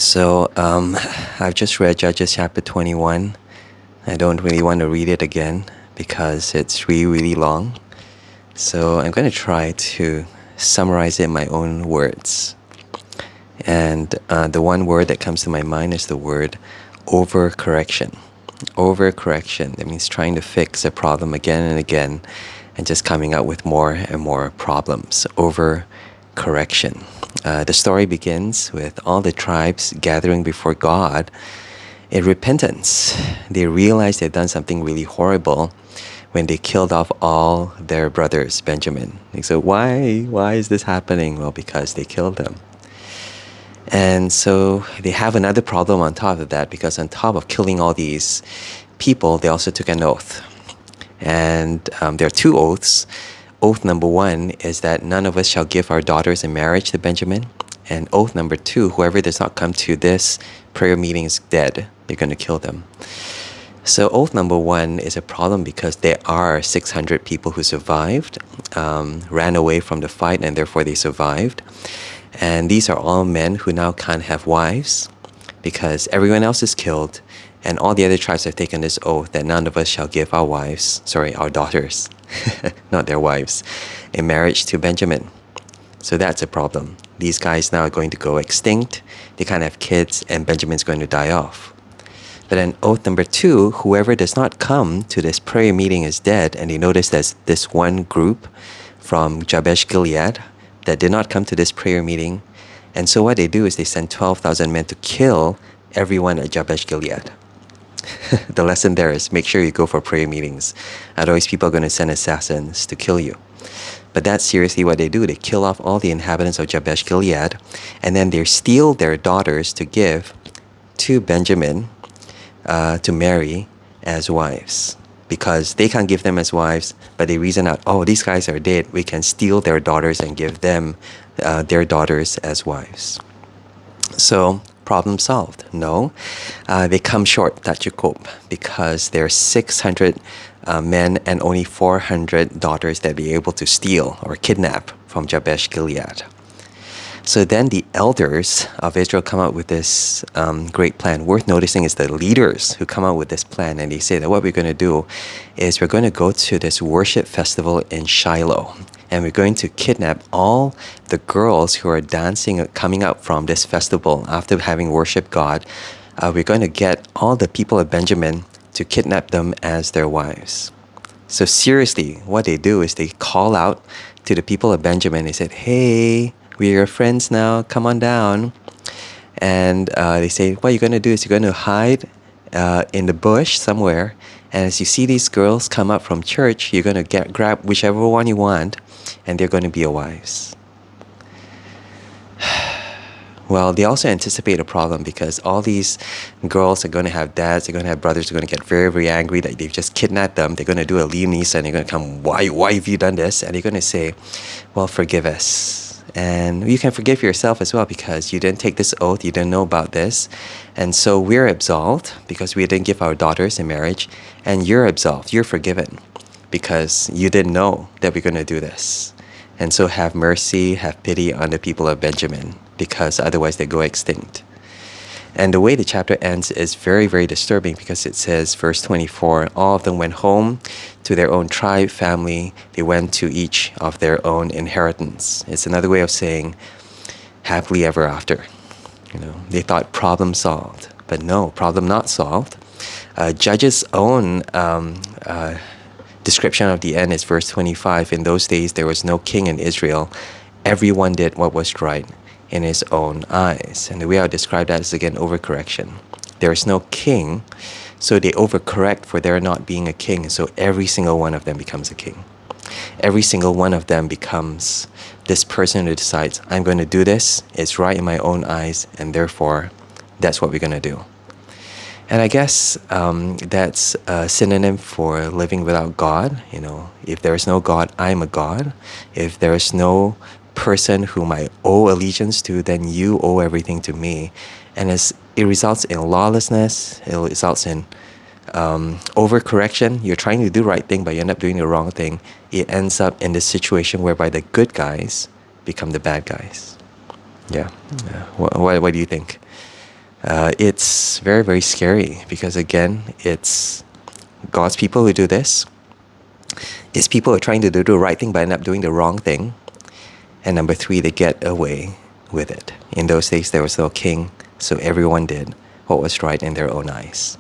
So I've just read Judges chapter 21. I don't really want to read it again because it's really, really long. So I'm going to try to summarize it in my own words. And the one word that comes to my mind is the word overcorrection. Overcorrection, that means trying to fix a problem again and again and just coming up with more and more problems. Overcorrection. The story begins with all the tribes gathering before God in repentance. They realized they'd done something really horrible when they killed off all their brothers, Benjamin. They said, why is this happening? Well, because they killed them. And so they have another problem on top of that, because on top of killing all these people, they also took an oath. And there are two oaths. Oath number one is that none of us shall give our daughters in marriage to Benjamin. And oath number two, whoever does not come to this prayer meeting is dead. They're going to kill them. So oath number one is a problem because there are 600 people who survived, ran away from the fight, and therefore they survived. And these are all men who now can't have wives because everyone else is killed, and all the other tribes have taken this oath that none of us shall give our daughters, not their wives, in marriage to Benjamin. So that's a problem. These guys now are going to go extinct, they can't have kids, and Benjamin's going to die off. But then oath number two, whoever does not come to this prayer meeting is dead. And they notice there's this one group from Jabesh Gilead that did not come to this prayer meeting. And so what they do is they send 12,000 men to kill everyone at Jabesh Gilead. The lesson there is make sure you go for prayer meetings. Otherwise people are going to send assassins to kill you. But that's seriously what they do. They kill off all the inhabitants of Jabesh Gilead, and then they steal their daughters to give to Benjamin to marry as wives, because they can't give them as wives, but they reason out, oh, these guys are dead, we can steal their daughters and give them their daughters as wives. So problem solved? No, they come short, tak cukup, because there are 600 men and only 400 daughters that be able to steal or kidnap from Jabesh Gilead. So then the elders of Israel come up with this great plan. Worth noticing is the leaders who come up with this plan, and they say that what we're going to do is we're going to go to this worship festival in Shiloh, and we're going to kidnap all the girls who are dancing, coming out from this festival after having worshipped God. We're going to get all the people of Benjamin to kidnap them as their wives. So seriously, what they do is they call out to the people of Benjamin. They said, hey, we're your friends now, come on down. And they say, what you're going to do is you're going to hide in the bush somewhere. And as you see these girls come up from church, you're going to grab whichever one you want, and they're going to be your wives. Well, they also anticipate a problem because all these girls are going to have dads, they're going to have brothers, they're going to get very, very angry that they've just kidnapped them. They're going to do a Liam Neeson, they're going to come, why have you done this? And they're going to say, well, forgive us. And you can forgive yourself as well because you didn't take this oath, you didn't know about this. And so we're absolved because we didn't give our daughters in marriage. And you're absolved, you're forgiven because you didn't know that we're going to do this. And so have mercy, have pity on the people of Benjamin, because otherwise they go extinct. And the way the chapter ends is very, very disturbing because it says, verse 24, all of them went home to their own tribe, family. They went to each of their own inheritance. It's another way of saying happily ever after. They thought problem solved, but no, problem not solved. Judges' own description of the end is verse 25. In those days, there was no king in Israel. Everyone did what was right in his own eyes. And the way I would describe that is, again, overcorrection. There is no king, so they overcorrect for there not being a king. So every single one of them becomes a king. Every single one of them becomes this person who decides, I'm going to do this, it's right in my own eyes, and therefore, that's what we're going to do. And I guess that's a synonym for living without God. If there is no God, I'm a God. If there is no person whom I owe allegiance to, then you owe everything to me. And it results in lawlessness. It results in overcorrection. You're trying to do the right thing, but you end up doing the wrong thing. It ends up in this situation whereby the good guys become the bad guys. Yeah. What do you think? It's very, very scary because, again, it's God's people who do this. It's people who are trying to do the right thing but end up doing the wrong thing. And number three, they get away with it. In those days, there was no king, so everyone did what was right in their own eyes.